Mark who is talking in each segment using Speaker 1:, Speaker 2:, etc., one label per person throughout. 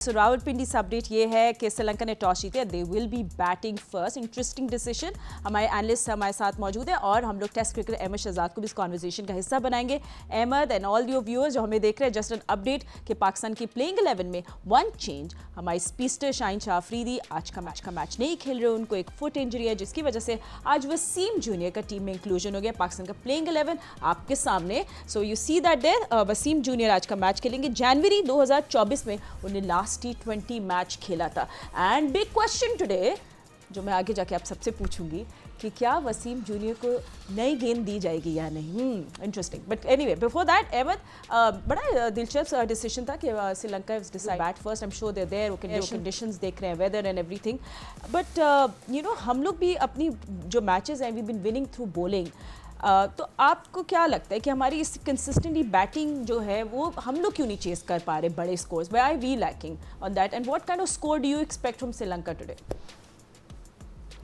Speaker 1: सो रावलपिंडी से अपडेट ये है कि श्रीलंका ने टॉस जीते, they will be batting first. Interesting decision. हमारे एनालिस्ट हमारे साथ मौजूद है और हम लोग टेस्ट क्रिकेटर अहमद शहजाद को भी इस कॉन्वर्सेशन का हिस्सा बनाएंगे। Ahmed and all your viewers जो हमें देख रहे हैं, जस्ट एन अपडेट कि पाकिस्तान की प्लेइंग 11 में वन चेंज। हमारी स्पीस्टर शाहीन शाह अफरीदी आज का मैच नहीं खेल रहे, उनको एक फुट इंजरी है जिसकी वजह से आज वसीम जूनियर का टीम में इंक्लूजन हो गया। पाकिस्तान का प्लेइंग 11 आपके सामने, so you see that there Waseem junior आज का मैच खेलेंगे। जनवरी 2024 में उन्हें लास्ट T20 मैच खेला था। एंड बिग क्वेश्चन टुडे जो मैं आगे जाके आप सबसे पूछूंगी कि क्या वसीम जूनियर को नई गेंद दी जाएगी या नहीं। Interesting, but anyway before that Ahmed, बड़ा दिलचस्प डिसीजन था कि Sri Lanka is decide bat first. I am sure they there, वो कंडीशंस देख रहे हैं, weather and everything. But you know हम लोग भी अपनी जो मैचेस हैं we been winning through bowling. तो आपको क्या लगता है कि हमारी इस कंसिस्टेंटली बैटिंग जो है वो हम लोग क्यों नहीं चेस कर पा रहे बड़े scores? Why are we lacking on that and what kind of score do you expect from Sri Lanka today?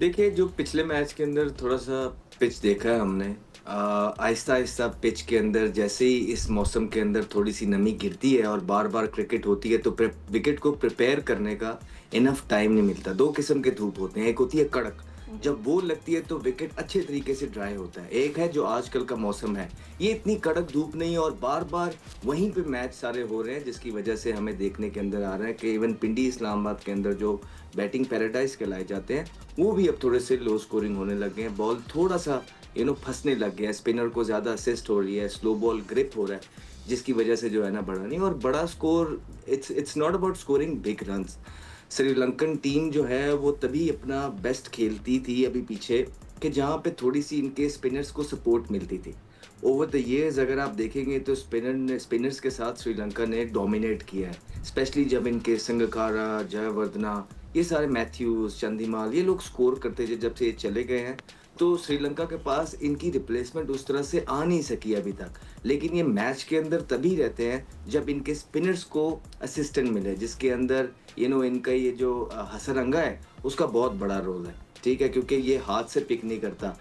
Speaker 2: देखिए, जो पिछले मैच के अंदर थोड़ा सा पिच देखा है हमने, आहिस्ता आहिस्ता पिच के अंदर जैसे ही इस मौसम के अंदर थोड़ी सी नमी गिरती है और बार बार क्रिकेट होती है तो विकेट को प्रिपेयर करने का इनफ टाइम नहीं मिलता। दो किस्म के धूप होते हैं, एक होती है कड़क, जब वो लगती है तो विकेट अच्छे तरीके से ड्राई होता है। एक है जो आजकल का मौसम है, ये इतनी कड़क धूप नहीं है और बार बार वहीं पे मैच सारे हो रहे हैं, जिसकी वजह से हमें देखने के अंदर आ रहा है कि इवन पिंडी इस्लामाबाद के अंदर जो बैटिंग पैराडाइज कहलाए जाते हैं वो भी अब थोड़े से लो स्कोरिंग होने लग गए हैं। बॉल थोड़ा सा फंसने लग गया है, स्पिनर को ज़्यादा असिस्ट हो रही है, स्लो बॉल ग्रिप हो रहा है, जिसकी वजह से जो है ना बड़ा नहीं। और बड़ा score, it's not about scoring big runs. Sri Lankan team जो है वो तभी अपना बेस्ट खेलती थी अभी पीछे कि जहाँ पे थोड़ी सी इनके स्पिनर्स को सपोर्ट मिलती थी। ओवर द ईयर्स अगर आप देखेंगे तो स्पिनर्स के साथ श्रीलंका ने डोमिनेट किया है, स्पेशली जब इनके संगकारा, जयवर्धना, ये सारे मैथ्यूज, चंदीमाल, ये लोग स्कोर करते थे। जब से ये चले गए हैं तो श्रीलंका के पास इनकी रिप्लेसमेंट उस तरह से आ नहीं सकी अभी तक। लेकिन ये मैच के अंदर तभी रहते हैं जब इनके स्पिनर्स को असिस्टेंट मिले, जिसके अंदर इनका ये जो हसरंगा है उसका बहुत बड़ा रोल है, ठीक है, क्योंकि ये हाथ से पिक नहीं करता।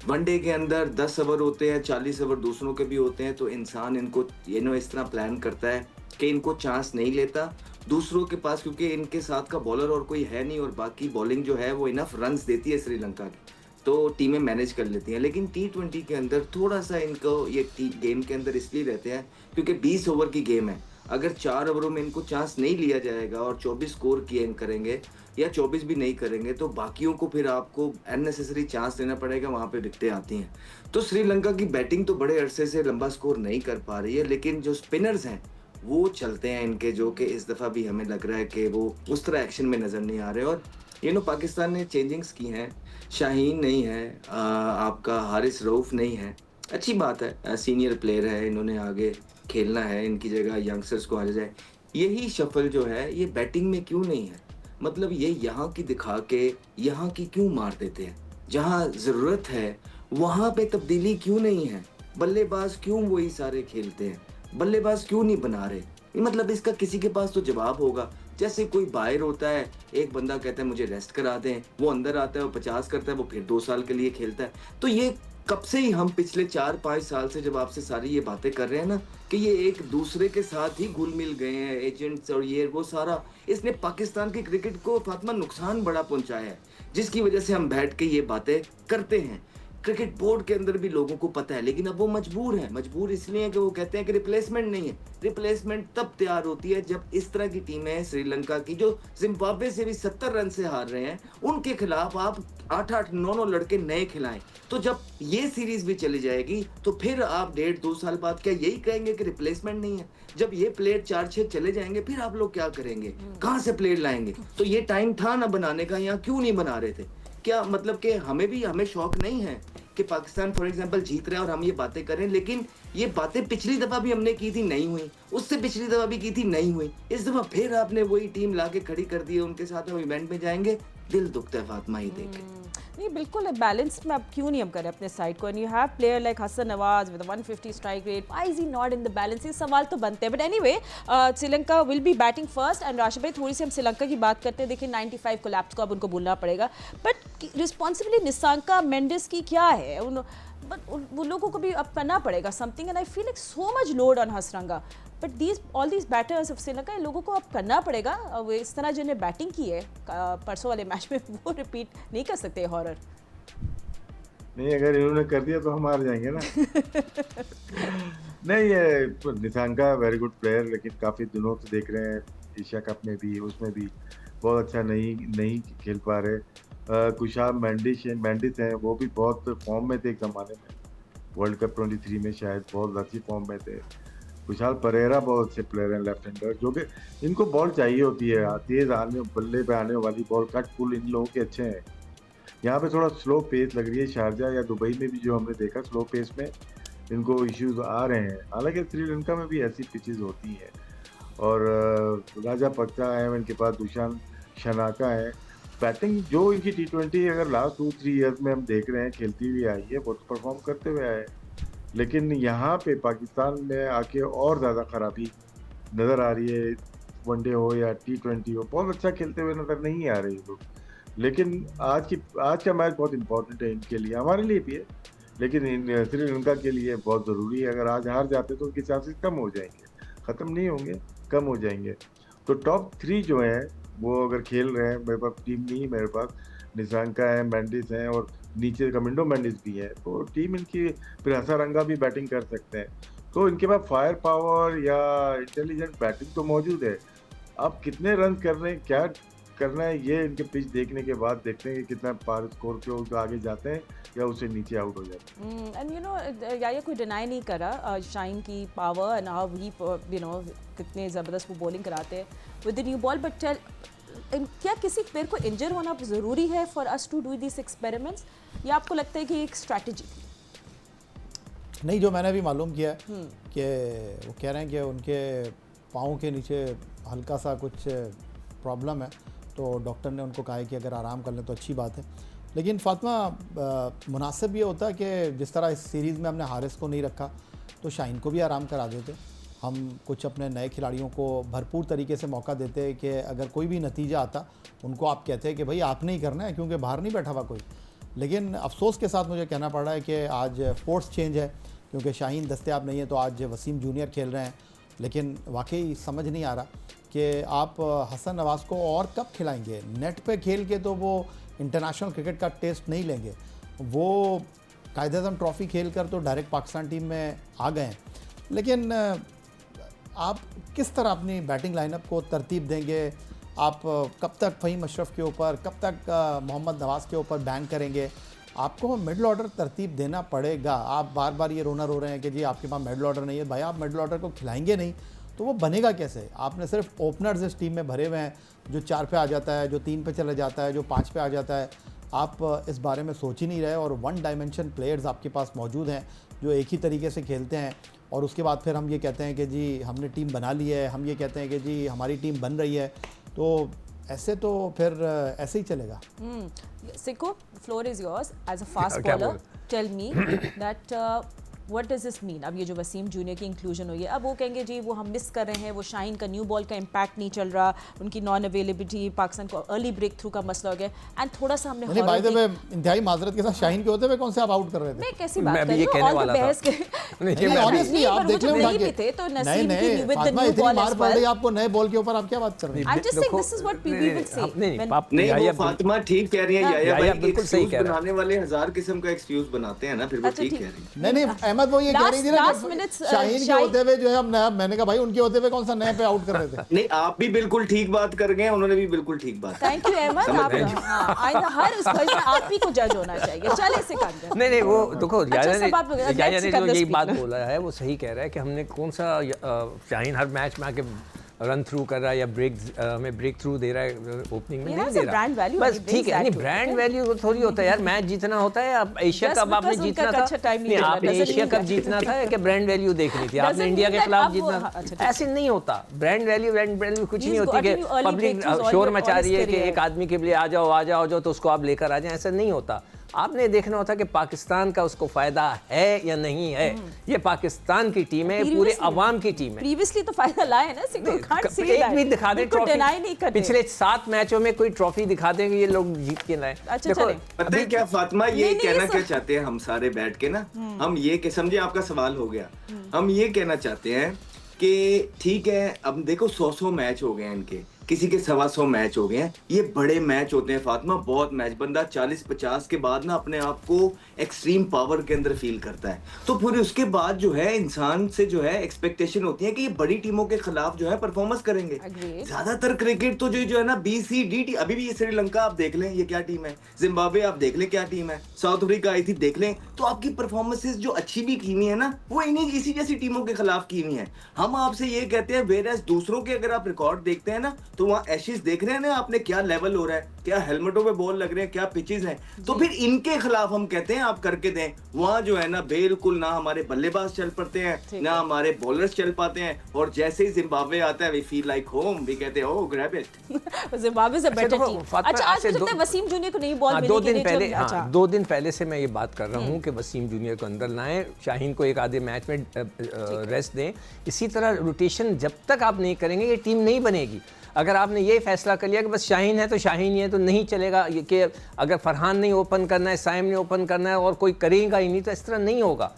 Speaker 2: वनडे के अंदर 10 ओवर होते हैं, 40 ओवर दूसरों के भी होते हैं, तो इंसान इनको इस तरह प्लान करता है कि इनको चांस नहीं लेता दूसरों के पास, क्योंकि इनके साथ का बॉलर और कोई है नहीं और बाकी बॉलिंग जो है वो इनफ रन्स देती है श्रीलंका की, तो टीमें मैनेज कर लेती हैं। लेकिन T20 के अंदर थोड़ा सा इनको ये गेम के अंदर इसलिए रहते हैं क्योंकि 20 ओवर की गेम है। अगर 4 ओवरों में इनको चांस नहीं लिया जाएगा और 24 स्कोर किए करेंगे या 24 भी नहीं करेंगे तो बाकियों को फिर आपको अननेसेसरी चांस देना पड़ेगा, वहाँ पे विकेटें आती हैं। तो श्रीलंका की बैटिंग तो बड़े अरसे से लंबा स्कोर नहीं कर पा रही है, लेकिन जो स्पिनर्स हैं वो चलते हैं इनके, जो कि इस दफ़ा भी हमें लग रहा है कि वो उस तरह एक्शन में नज़र नहीं आ रहे। और पाकिस्तान ने चेंजिंग्स की हैं, शाहीन नहीं है, आपका हारिस रऊफ नहीं है, अच्छी बात है, सीनियर प्लेयर है, इन्होंने आगे खेलना है, इनकी जगह यंगस्टर्स को आ जाए। यही शफल जो है ये बैटिंग में क्यों नहीं है? मतलब ये यहाँ की दिखा के यहाँ की क्यों मार देते हैं? जहाँ ज़रूरत है वहाँ पे तब्दीली क्यों नहीं है? बल्लेबाज क्यों वही सारे खेलते हैं? बल्लेबाज क्यों नहीं बना रहे? मतलब इसका किसी के पास तो जवाब होगा। जैसे कोई बाहर होता है, एक बंदा कहता है मुझे रेस्ट करा दें, वो अंदर आता है, वो 50 करता है, वो फिर 2 साल के लिए खेलता है। तो ये कब से ही हम पिछले 4-5 साल से जब आपसे सारी ये बातें कर रहे हैं ना कि ये एक दूसरे के साथ ही घुल मिल गए हैं, एजेंट्स और ये वो सारा, इसने पाकिस्तान की क्रिकेट को फातिमा नुकसान बड़ा पहुंचाया है, जिसकी वजह से हम बैठ के ये बातें करते हैं। क्रिकेट बोर्ड के अंदर भी लोगों को पता है, लेकिन अब वो मजबूर इसलिए है कि वो कहते हैं कि रिप्लेसमेंट नहीं है। रिप्लेसमेंट तब तैयार होती है जब इस तरह की टीमें श्रीलंका की, जो जिम्बाब्वे से भी 70 रन से हार रहे हैं, उनके खिलाफ आप 8-8, 9-9 लड़के नए खिलाएं। तो जब ये सीरीज भी चली जाएगी तो फिर आप 1.5-2 साल बाद क्या यही कहेंगे कि रिप्लेसमेंट नहीं है? जब ये प्लेयर 4-6 चले जाएंगे फिर आप लोग क्या करेंगे? कहाँ से प्लेयर लाएंगे? तो ये टाइम था ना बनाने का, यहाँ क्यों नहीं बना रहे थे? क्या मतलब कि हमें शौक नहीं है कि पाकिस्तान फॉर एग्जांपल जीत रहा है और हम ये बातें करें? लेकिन ये बातें पिछली दफ़ा भी हमने की थी, नहीं हुई, उससे पिछली दफ़ा भी की थी, नहीं हुई, इस दफ़ा फिर आपने वही टीम ला के खड़ी कर दी है, उनके साथ हम इवेंट में जाएंगे, दिल दुखता है फातिमा ही देख के।
Speaker 1: नहीं बिल्कुल बैलेंस्ड में अब क्यों नहीं हम करें अपने साइड को? And you have player like Hasan Nawaz with 150 strike rate, why is he not in the balance? ये सवाल तो बनते हैं। But anyway Sri Lanka will be batting first. And Rashid भाई, थोड़ी सी हम श्रीलंका की बात करते हैं। देखिए 95 कोलैप्स को अब उनको बोलना पड़ेगा, बट रिस्पॉन्सिबिलिटी निसांका मेंडिस की क्या है? बट वो लोगों को भी अब करना पड़ेगा something. And I feel like so much load on Hasaranga. But these all these batters of Sri Lanka, इन लोगों को अब करना पड़ेगा। अब इस तरह जिन्हें बैटिंग की है परसों वाले मैच में, वो रिपीट नहीं कर सकते हॉरर।
Speaker 3: नहीं, अगर इन्होंने कर दिया तो हम हार जाएंगे ना। नहीं, ये निशांका वेरी गुड प्लेयर, लेकिन काफ़ी दिनों से देख रहे हैं एशिया कप में भी, उसमें भी बहुत अच्छा नहीं खेल पा रहे। कुशाल मैंडिस हैं, वो भी बहुत फॉर्म में थे एक ज़माने में, वर्ल्ड कप 23 में शायद बहुत अच्छी फॉर्म में थे। कुशाल परेरा बहुत अच्छे प्लेयर हैं लेफ्ट हैंडर, जो कि इनको बॉल चाहिए होती है, तेज़ आने बल्ले पे आने वाली बॉल, कट पुल इन लोगों के अच्छे हैं। यहाँ पे थोड़ा स्लो पेस लग रही है, शारजा या दुबई में भी जो हमने देखा स्लो पेस में इनको इश्यूज आ रहे हैं। हालांकि श्रीलंका में भी ऐसी पिचेस होती हैं। और राजा पक्का है, इनके पास दुशान शनाका है। बैटिंग जो इनकी T20 अगर लास्ट 2-3 ईयर्स में हम देख रहे हैं खेलती हुई आई है, बहुत परफॉर्म करते हुए आए, लेकिन यहाँ पे पाकिस्तान में आके और ज़्यादा खराबी नज़र आ रही है। वनडे हो या T20 हो, बहुत अच्छा खेलते हुए नज़र नहीं आ रही लोग। लेकिन आज का मैच बहुत इंपॉर्टेंट है इनके लिए, हमारे लिए भी है, लेकिन श्रीलंका के लिए बहुत ज़रूरी है। अगर आज हार जाते तो उनके चांसेस कम हो जाएंगे, ख़त्म नहीं होंगे, कम हो जाएंगे। तो टॉप 3 जो हैं वो अगर खेल रहे हैं, मेरे पास टीम नहीं है, मेरे पास निशांका है, मैंडिस हैं और नीचे कमिंडो मैंडिस भी है, तो टीम इनकी फिर हसारंगा भी बैटिंग कर सकते हैं। तो इनके पास फायर पावर या इंटेलिजेंट बैटिंग तो मौजूद है। अब कितने रन क्या करना है, ये इनके पिच देखने के बाद देखते हैं कि कितना पार स्कोर पे वो आगे जाते हैं या उससे नीचे आउट हो जाते हैं।
Speaker 1: एंड यू नो या कोई डिनाई नहीं करा शाइन की power and how he you know कितने ज़बरदस्त वो बॉलिंग कराते हैं with the new ball. But क्या किसी प्लेयर को इंजर होना ज़रूरी है for us to do this experiments, या आपको लगता है कि एक स्ट्रैटेजी थी?
Speaker 4: नहीं, जो मैंने अभी मालूम किया है कि वो कह रहे हैं कि उनके पाँव के नीचे हल्का सा कुछ प्रॉब्लम है, तो डॉक्टर ने उनको कहा है कि अगर आराम कर लें तो अच्छी बात है। लेकिन फातिमा, मुनासिब ये होता है कि जिस तरह इस सीरीज़ में हमने हारिस को नहीं रखा तो शाइन को भी आराम करा देते, हम कुछ अपने नए खिलाड़ियों को भरपूर तरीके से मौका देते कि अगर कोई भी नतीजा आता उनको आप कहते हैं कि भाई आपने ही करना है, क्योंकि बाहर नहीं बैठा हुआ कोई। लेकिन अफसोस के साथ मुझे कहना पड़ रहा है कि आज फोर्स चेंज है, क्योंकि शाहीन दस्तयाब नहीं है, तो आज वसीम जूनियर खेल रहे हैं। लेकिन वाकई समझ नहीं आ रहा कि आप हसन नवाज़ को और कब खिलाएंगे। नेट पे खेल के तो वो इंटरनेशनल क्रिकेट का टेस्ट नहीं लेंगे, वो कायद-ए-आज़म ट्रॉफ़ी खेल कर तो डायरेक्ट पाकिस्तान टीम में आ गए हैं। लेकिन आप किस तरह अपनी बैटिंग लाइनअप को तरतीब देंगे? आप कब तक फ़हीम अशरफ के ऊपर, कब तक मोहम्मद नवाज़ के ऊपर बैन करेंगे? आपको मिडल ऑर्डर तरतीब देना पड़ेगा। आप बार बार ये रोना रो रहे हैं कि जी आपके पास मिडल ऑर्डर नहीं है। भाई, आप मिडल ऑर्डर को खिलाएंगे नहीं तो वो बनेगा कैसे? आपने सिर्फ ओपनर्स इस टीम में भरे हुए हैं, जो 4 पे आ जाता है, जो 3 पे चले जाता है, जो 5 पे आ जाता है। आप इस बारे में सोच ही नहीं रहे, और वन डायमेंशन प्लेयर्स आपके पास मौजूद हैं जो एक ही तरीके से खेलते हैं। और उसके बाद फिर हम ये कहते हैं कि जी हमने टीम बना ली है, हम ये कहते हैं कि जी हमारी टीम बन रही है। तो ऐसे तो फिर ऐसे ही चलेगा।
Speaker 1: सिको, floor is yours as a fast bowler, tell me that what does this mean? अब ये जो वसीम जूनियर की इंक्लूजन हुई है, अब वो कहेंगे जी वो हम मिस कर रहे हैं, वो शाहीन का न्यू बॉल का इम्पैक्ट नहीं चल रहा, उनकी नॉन अवेलेबिलिटी, पाकिस्तान को अर्ली ब्रेक थ्रू का मसला हो गया, एंड थोड़ा सा हमने
Speaker 4: बाय द वे इंतहाई माजरत के साथ शाहीन के होते हुए कौन से आप आउट कर रहे थे?
Speaker 1: मैं कैसी बात कर रही हूं, ऑल द बेस्ट के
Speaker 4: नहीं, ऑनेस्टली आप देख लें
Speaker 1: नहीं भी थे तो नसीम की विद द न्यू बॉल
Speaker 4: मार पड़ रही है आपको नए बॉल के ऊपर, आप क्या बात कर रहे हैं?
Speaker 1: I am just saying this is what people will say.
Speaker 2: नहीं, वो फातिमा ठीक कह रही है, याया भाई
Speaker 5: बिल्कुल सही कह रहा है।
Speaker 2: बनाने वाले 1000 किस्म का एक्सक्यूज बनाते हैं ना, फिर वो ठीक कह रही है।
Speaker 4: नहीं, अहमद वो ये कह रही थी शाहीन के होते हुए जो है हम नया, मैंने कहा भाई उनके होते हुए कौन सा नए पे आउट कर रहे थे?
Speaker 2: नहीं, आप भी बिल्कुल ठीक बात कर गए, उन्होंने भी बिल्कुल ठीक बात।
Speaker 1: थैंक यू अहमद, आप आइंदा हर इस बात में आप ही को जज होना चाहिए। चले सिकंदर।
Speaker 5: नहीं, वो देखो याया ने जो यही बात
Speaker 1: प्लीज।
Speaker 5: बोला है वो सही कह रहा है कि हमने कौन सा शाहीन हर मैच में आके रन थ्रू कर रहा है या हमें ब्रेक थ्रू दे रहा है ओपनिंग में, नहीं दे रहा। बस ठीक है, नहीं ब्रांड वैल्यू थोड़ी होता है यार, मैच जीतना होता है। आप एशिया कप आपने जीतना था, नहीं आपने एशिया कप जीतना था कि ब्रांड वैल्यू देखनी थी, आपने इंडिया के खिलाफ जीतना था। ऐसे नहीं होता, ब्रांड वैल्यू कुछ नहीं होती कि पब्लिक शोर मचा रही है कि एक आदमी के लिए आ जाओ तो उसको आप लेकर आ जाए, ऐसा नहीं होता। आपने देखना होता कि पाकिस्तान का उसको फायदा है या नहीं है। ये पाकिस्तान की टीम है, पूरे अवाम की टीम है।
Speaker 1: प्रीवियसली तो फायदा लाए ना,
Speaker 5: एक भी दिखा दें ट्रॉफी, पिछले 7 मैचों में कोई ट्रॉफी दिखा देंगे ये लोग जीत के लाए।
Speaker 1: अच्छा,
Speaker 2: पता है क्या फातिमा, ये कहना क्या चाहते हैं हम सारे बैठ के ना, हम ये समझे आपका सवाल हो गया, हम ये कहना चाहते हैं कि ठीक है, अब देखो 100 मैच हो गए हैं इनके, किसी के 125 मैच हो गए हैं। ये बड़े मैच होते हैं फातिमा, बहुत मैच। बंदा 40-50 के बाद ना अपने आप को एक्सट्रीम पावर के अंदर फील करता है। तो फिर उसके बाद जो है इंसान से जो है एक्सपेक्टेशन होती है कि ये बड़ी टीमों के खिलाफ जो है परफॉर्मेंस करेंगे। ज्यादातर क्रिकेट तो जो है ना BCD, अभी भी ये श्रीलंका आप देख लें, ये क्या टीम है। जिम्बाब्वे आप देख लें क्या टीम है। साउथ अफ्रीका आई थी, देख लें। तो आपकी परफॉर्मेंसेस जो अच्छी भी की हुई है ना, वो इन्हीं इसी जैसी टीमों के खिलाफ की हुई है। हम आपसे ये कहते हैं, वेयर दूसरों के अगर आप रिकॉर्ड देखते हैं ना, तो वहाँ एशेज देख रहे हैं ना आपने, क्या लेवल हो रहा है, क्या हेलमेटों पे बॉल लग रहे हैं, क्या पिचेस हैं। तो फिर इनके खिलाफ हम कहते हैं आप करके दें। वहाँ जो है ना बिल्कुल ना हमारे बल्लेबाज चल पड़ते हैं, ना हमारे बॉलर्स चल पाते हैं। और जैसे ही जिम्बाब्वे आता है, we feel like home, we कहते हैं ओह ग्रैब इट।
Speaker 1: जिम्बाब्वे से बेटर टीम। अच्छा, आज मुझे लगता है वसीम जूनियर को नई बॉल मिली।
Speaker 5: 2 दिन पहले से मैं ये बात कर रहा हूँ कि वसीम जूनियर को अंदर लाएं, शाहीन को एक आधे मैच में रेस्ट दें। इसी तरह रोटेशन जब तक आप नहीं करेंगे ये टीम नहीं बनेगी। अगर आपने ये फैसला कर लिया कि बस शाहीन है तो शाहीन ही है, तो नहीं चलेगा। ये कि अगर फरहान नहीं ओपन करना है, साइम ने ओपन करना है और कोई करेगा ही नहीं, तो इस तरह नहीं होगा।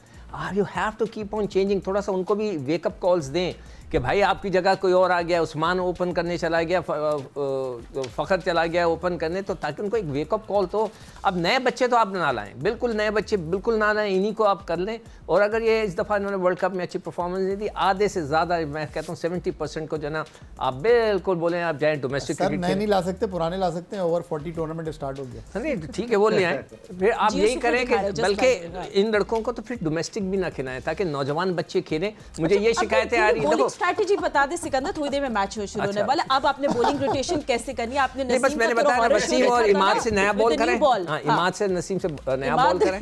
Speaker 5: You have to keep on changing. थोड़ा सा उनको भी वेकअप कॉल्स दें कि भाई आपकी जगह कोई और आ गया, उस्मान ओपन करने चला गया, फ़खर चला गया ओपन करने, तो ताकि उनको एक वेकअप कॉल। तो अब नए बच्चे तो आप ना लाएं, बिल्कुल नए बच्चे बिल्कुल ना लाएं, इन्हीं को आप कर लें। और अगर ये इस दफ़ा इन्होंने वर्ल्ड कप में अच्छी परफॉर्मेंस दी थी, आधे से ज़्यादा, मैं कहता हूँ 70% को जो ना आप बिल्कुल बोलें आप जाएँ डोमेस्टिक क्रिकेट।
Speaker 4: नए नहीं ला सकते, पुराने ला सकते हैं। ओवर 40 टूर्नामेंट स्टार्ट हो गया।
Speaker 5: नहीं ठीक है, वो ले आए। फिर आप यही करें कि बल्कि इन लड़कों को तो फिर डोमेस्टिक भी ना खिलाएं, ताकि नौजवान बच्चे खेलें। मुझे ये शिकायतें आ रही है। देखो
Speaker 1: स्ट्रैटेजी बता दे सिकंदर, थोड़ी देर में मैच शुरू होने वाला। अब आपने बॉलिंग रोटेशन कैसे करनी है? आपने
Speaker 5: नहीं, बस मैंने बताया ना, वसीम और इमाद से नया बॉल करें। हाँ, इमाद से नसीम से नया बॉल करें।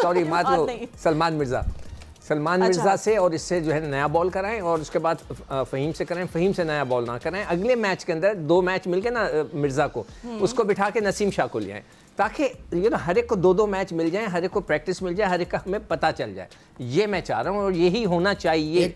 Speaker 5: सॉरी, इमाद वो सलमान मिर्ज़ा से, और इससे जो है नया बॉल कराएं। और उसके बाद फ़हीम से करें, फ़हीम से नया बॉल ना कराएं। अगले मैच के अंदर 2 मैच मिलके ना मिर्ज़ा को, उसको बिठा के नसीम शाह को ले आएं, ताकि ये ना हर एक को 2-2 मैच मिल जाए, हर एक को प्रैक्टिस मिल जाए, हर एक का हमें पता चल जाए। ये मैं चाह रहा हूँ और यही होना चाहिए।